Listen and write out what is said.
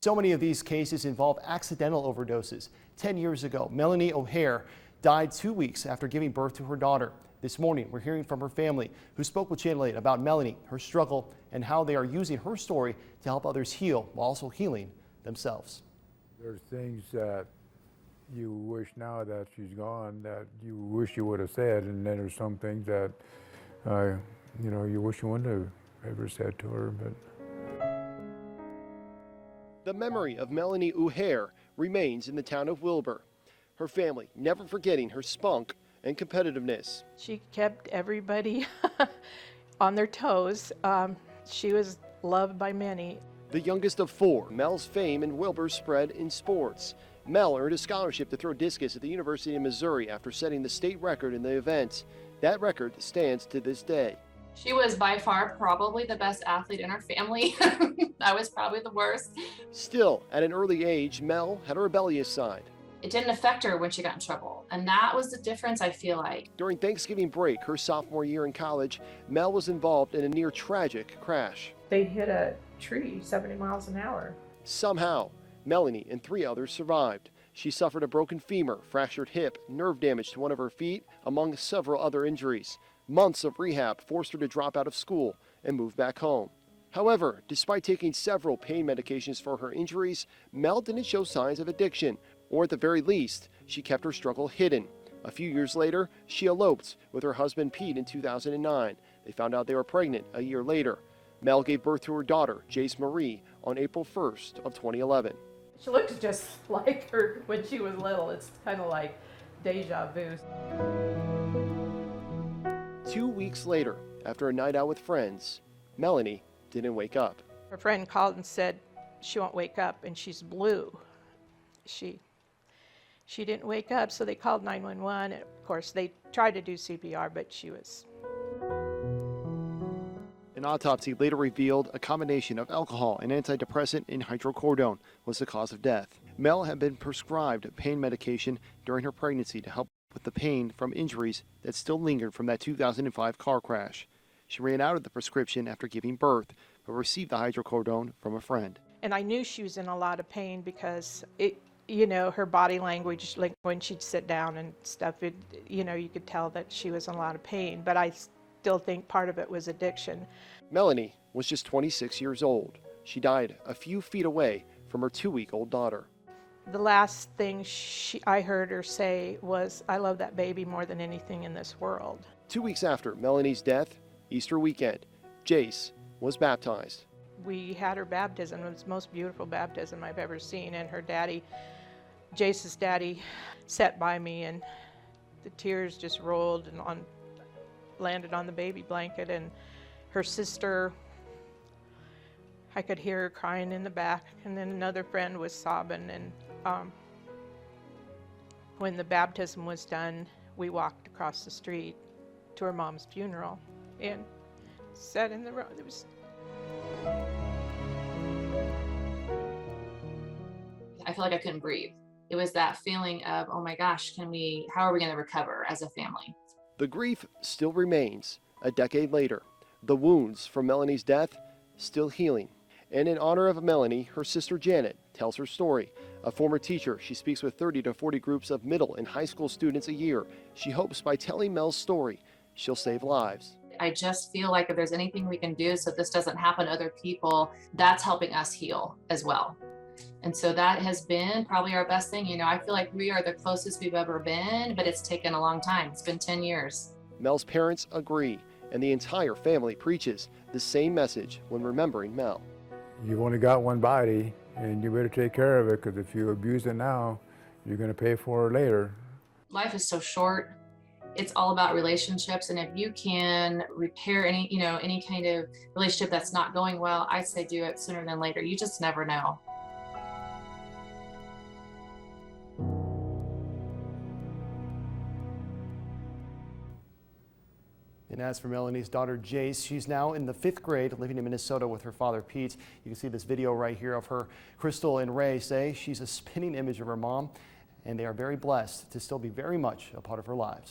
So many of these cases involve accidental overdoses. 10 years ago, Melanie O'Hare died 2 weeks after giving birth to her daughter. This morning, we're hearing from her family, who spoke with Channel 8 about Melanie, her struggle, and how they are using her story to help others heal while also healing themselves. There's things that you wish now that she's gone that you wish you would have said, and then there's some things that you wish you wouldn't have ever said to her. But the memory of Melanie O'Hare remains in the town of Wilber. Her family never forgetting her spunk and competitiveness. She kept everybody on their toes. She was loved by many. The youngest of four, Mel's fame in Wilber spread in sports. Mel earned a scholarship to throw discus at the University of Missouri after setting the state record in the event. That record stands to this day. She was by far probably the best athlete in our family. I was probably the worst. Still, at an early age, Mel had a rebellious side. It didn't affect her when she got in trouble, and that was the difference, I feel like. During Thanksgiving break, her sophomore year in college, Mel was involved in a near tragic crash. They hit a tree 70 miles an hour. Somehow, Melanie and 3 others survived. She suffered a broken femur, fractured hip, nerve damage to one of her feet, among several other injuries. Months of rehab forced her to drop out of school and move back home. However, despite taking several pain medications for her injuries, Mel didn't show signs of addiction, or at the very least, she kept her struggle hidden. A few years later, she eloped with her husband Pete in 2009. They found out they were pregnant a year later. Mel gave birth to her daughter, Jace Marie, on April 1st of 2011. She looks just like her when she was little. It's kind of like deja vu. 2 weeks later, after a night out with friends, Melanie didn't wake up. Her friend called and said she won't wake up and she's blue. She didn't wake up, so they called 911. And of course, they tried to do CPR, but she was. An autopsy later revealed a combination of alcohol, an antidepressant, and hydrocodone was the cause of death. Mel had been prescribed pain medication during her pregnancy to help with the pain from injuries that still lingered from that 2005 car crash. She ran out of the prescription after giving birth, but received the hydrocodone from a friend. And I knew she was in a lot of pain because her body language, like when she'd sit down and stuff, you could tell that she was in a lot of pain, but I still think part of it was addiction. Melanie was just 26 years old. She died a few feet away from her 2-week-old daughter. The last thing I heard her say was, "I love that baby more than anything in this world." 2 weeks after Melanie's death, Easter weekend, Jace was baptized. We had her baptism. It was the most beautiful baptism I've ever seen, and her daddy, Jace's daddy, sat by me, and the tears just rolled and landed on the baby blanket, and her sister, I could hear her crying in the back, and then another friend was sobbing, and when the baptism was done, we walked across the street to her mom's funeral and sat in the road. I feel like I couldn't breathe. It was that feeling of, oh my gosh, how are we going to recover as a family? The grief still remains a decade later. The wounds from Melanie's death still healing. And in honor of Melanie, her sister Janet tells her story. A former teacher, she speaks with 30 to 40 groups of middle and high school students a year. She hopes by telling Mel's story, she'll save lives. I just feel like if there's anything we can do so this doesn't happen to other people, that's helping us heal as well. And so that has been probably our best thing. I feel like we are the closest we've ever been, but it's taken a long time. It's been 10 years. Mel's parents agree, and the entire family preaches the same message when remembering Mel. you've only got one body, and you better take care of it, because if you abuse it now, you're going to pay for it later. Life is so short. It's all about relationships, and if you can repair any kind of relationship that's not going well, I say do it sooner than later. You just never know. And as for Melanie's daughter, Jace, she's now in the 5th grade, living in Minnesota with her father, Pete. You can see this video right here of her. Crystal and Ray say she's a spinning image of her mom, and they are very blessed to still be very much a part of her lives.